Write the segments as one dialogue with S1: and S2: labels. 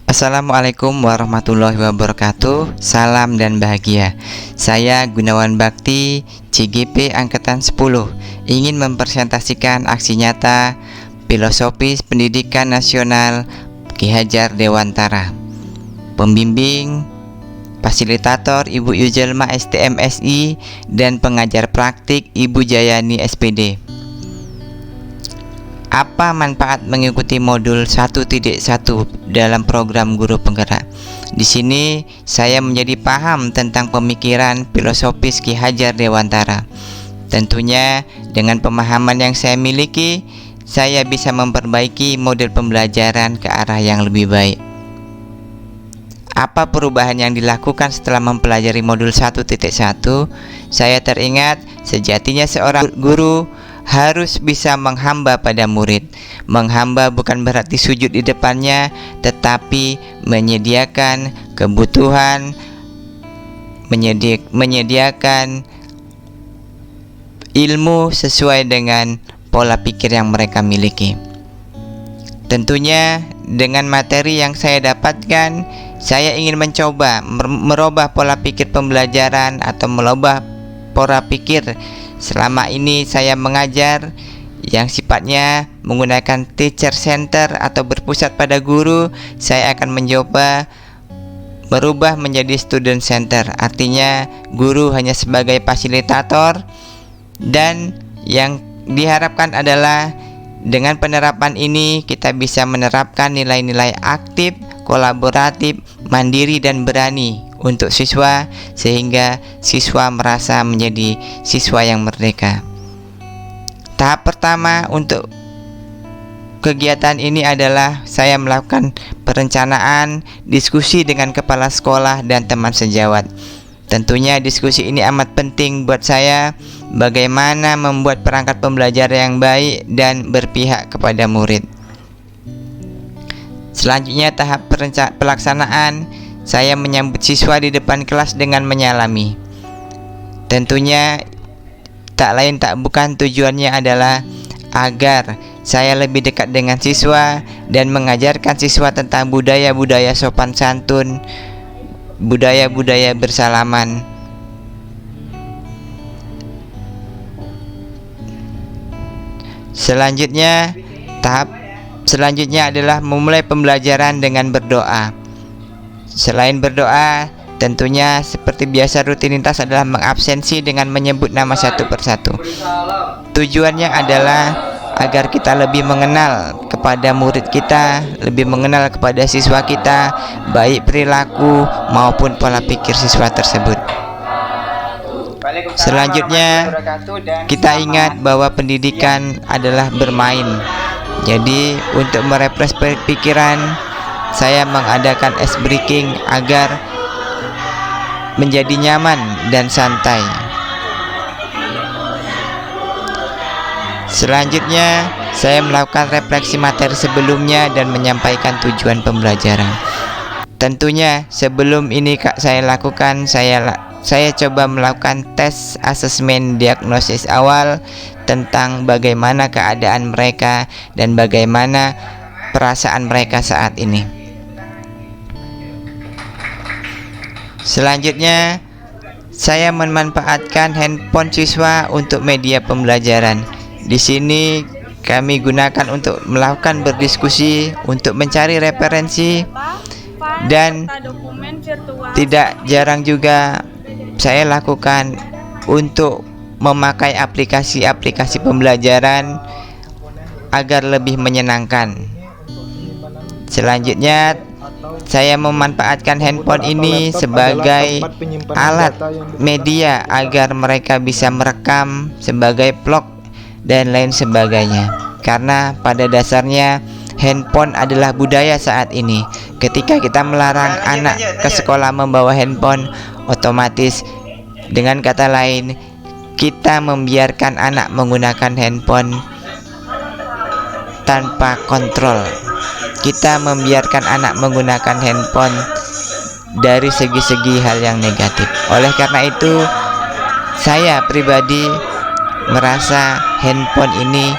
S1: Assalamualaikum warahmatullahi wabarakatuh. Salam dan bahagia. Saya Gunawan Bakti, CGP Angkatan 10, ingin mempresentasikan aksi nyata Filosofis Pendidikan Nasional Ki Hajar Dewantara. Pembimbing, fasilitator Ibu Yujelma STMSI dan pengajar praktik Ibu Jayani SPD. Apa manfaat mengikuti modul 1.1 dalam program Guru Penggerak? Di sini saya menjadi paham tentang pemikiran filosofis Ki Hajar Dewantara. Tentunya dengan pemahaman yang saya miliki, saya bisa memperbaiki model pembelajaran ke arah yang lebih baik. Apa perubahan yang dilakukan setelah mempelajari modul 1.1? Saya teringat sejatinya seorang guru harus bisa menghamba pada murid. Menghamba bukan berarti sujud di depannya, tetapi menyediakan kebutuhan, menyediakan ilmu sesuai dengan pola pikir yang mereka miliki. Tentunya dengan materi yang saya dapatkan, saya ingin mencoba merubah pola pikir pembelajaran atau merubah pola pikir. Selama ini saya mengajar yang sifatnya menggunakan teacher center atau berpusat pada guru. Saya akan mencoba merubah menjadi student center. Artinya guru hanya sebagai fasilitator, dan yang diharapkan adalah dengan penerapan ini kita bisa menerapkan nilai-nilai aktif, kolaboratif, mandiri dan berani untuk siswa, sehingga siswa merasa menjadi siswa yang merdeka. Tahap pertama untuk kegiatan ini adalah saya melakukan perencanaan, diskusi dengan kepala sekolah dan teman sejawat. Tentunya diskusi ini amat penting buat saya, bagaimana membuat perangkat pembelajaran yang baik dan berpihak kepada murid. Selanjutnya tahap pelaksanaan, saya menyambut siswa di depan kelas dengan menyalami. Tentunya tak lain tak bukan tujuannya adalah agar saya lebih dekat dengan siswa dan mengajarkan siswa tentang budaya-budaya sopan santun, budaya-budaya bersalaman. Tahap selanjutnya adalah memulai pembelajaran dengan berdoa. Selain berdoa, tentunya seperti biasa rutinitas adalah mengabsensi dengan menyebut nama satu persatu. Tujuannya adalah agar kita lebih mengenal kepada murid kita, lebih mengenal kepada siswa kita, baik perilaku maupun pola pikir siswa tersebut. Selanjutnya, kita ingat bahwa pendidikan adalah bermain. Jadi, untuk merefresh pikiran, saya mengadakan ice breaking agar menjadi nyaman dan santai. Selanjutnya, saya melakukan refleksi materi sebelumnya dan menyampaikan tujuan pembelajaran. Tentunya sebelum ini saya lakukan, saya coba melakukan tes asesmen diagnosis awal tentang bagaimana keadaan mereka dan bagaimana perasaan mereka saat ini. Selanjutnya, saya memanfaatkan handphone siswa untuk media pembelajaran. Di sini kami gunakan untuk melakukan berdiskusi, untuk mencari referensi, dan tidak jarang juga saya lakukan untuk memakai aplikasi-aplikasi pembelajaran agar lebih menyenangkan. Selanjutnya, saya memanfaatkan handphone ini sebagai alat media agar mereka bisa merekam sebagai vlog dan lain sebagainya. Karena pada dasarnya handphone adalah budaya saat ini. Ketika kita melarang anak ke sekolah membawa handphone, otomatis dengan kata lain kita membiarkan anak menggunakan handphone tanpa kontrol. Kita membiarkan anak menggunakan handphone dari segi-segi hal yang negatif. Oleh karena itu, saya pribadi merasa handphone ini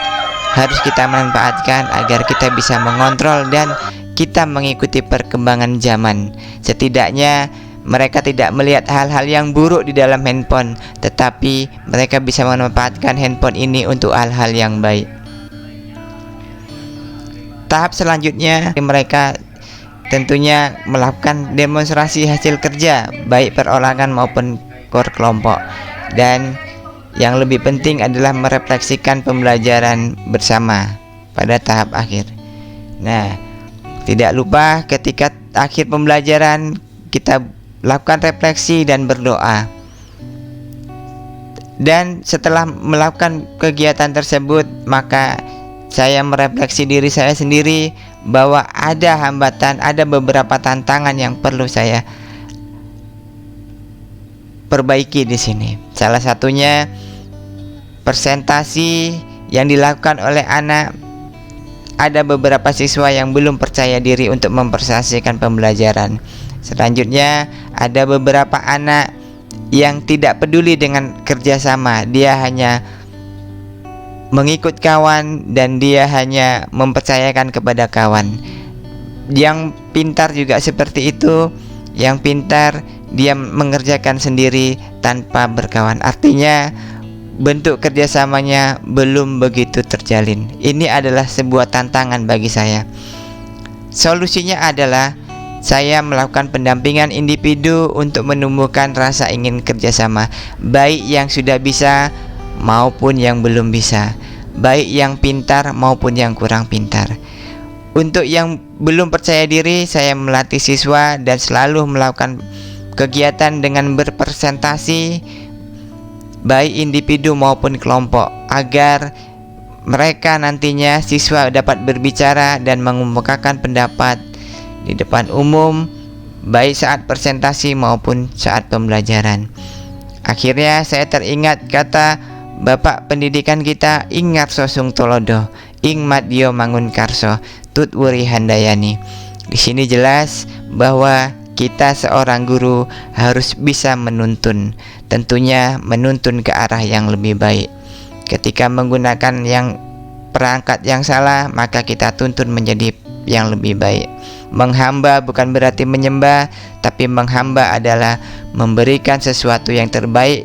S1: harus kita manfaatkan agar kita bisa mengontrol dan kita mengikuti perkembangan zaman. Setidaknya mereka tidak melihat hal-hal yang buruk di dalam handphone, tetapi mereka bisa memanfaatkan handphone ini untuk hal-hal yang baik. Tahap selanjutnya, mereka tentunya melakukan demonstrasi hasil kerja, baik perorangan maupun kelompok. Dan yang lebih penting adalah merefleksikan pembelajaran bersama pada tahap akhir. Nah, tidak lupa ketika akhir pembelajaran kita lakukan refleksi dan berdoa. Dan setelah melakukan kegiatan tersebut, maka saya merefleksi diri saya sendiri bahwa ada hambatan, ada beberapa tantangan yang perlu saya perbaiki di sini. Salah satunya presentasi yang dilakukan oleh anak. Ada beberapa siswa yang belum percaya diri untuk mempresentasikan pembelajaran. Selanjutnya, ada beberapa anak yang tidak peduli dengan kerjasama. Dia hanya mengikut kawan dan dia hanya mempercayakan kepada kawan. Yang pintar juga seperti itu. Yang pintar dia mengerjakan sendiri tanpa berkawan. Artinya bentuk kerjasamanya belum begitu terjalin. Ini adalah sebuah tantangan bagi saya. Solusinya adalah saya melakukan pendampingan individu untuk menumbuhkan rasa ingin kerjasama, baik yang sudah bisa maupun yang belum bisa, baik yang pintar maupun yang kurang pintar. Untuk yang belum percaya diri, saya melatih siswa dan selalu melakukan kegiatan dengan berpresentasi, baik individu maupun kelompok, agar mereka nantinya siswa dapat berbicara dan mengemukakan pendapat di depan umum, baik saat presentasi maupun saat pembelajaran. Akhirnya saya teringat kata Bapak pendidikan kita, Ing Ngarso Sung Tolodo, Ing Madyo Mangun Karso, Tut Wuri Handayani. Di sini jelas bahwa kita seorang guru harus bisa menuntun, tentunya menuntun ke arah yang lebih baik. Ketika menggunakan yang perangkat yang salah, maka kita tuntun menjadi yang lebih baik. Menghamba bukan berarti menyembah, tapi menghamba adalah memberikan sesuatu yang terbaik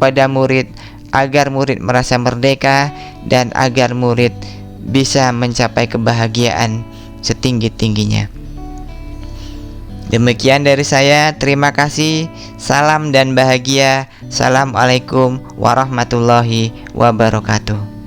S1: pada murid, agar murid merasa merdeka dan agar murid bisa mencapai kebahagiaan setinggi-tingginya. Demikian dari saya, terima kasih. Salam dan bahagia. Assalamualaikum warahmatullahi wabarakatuh.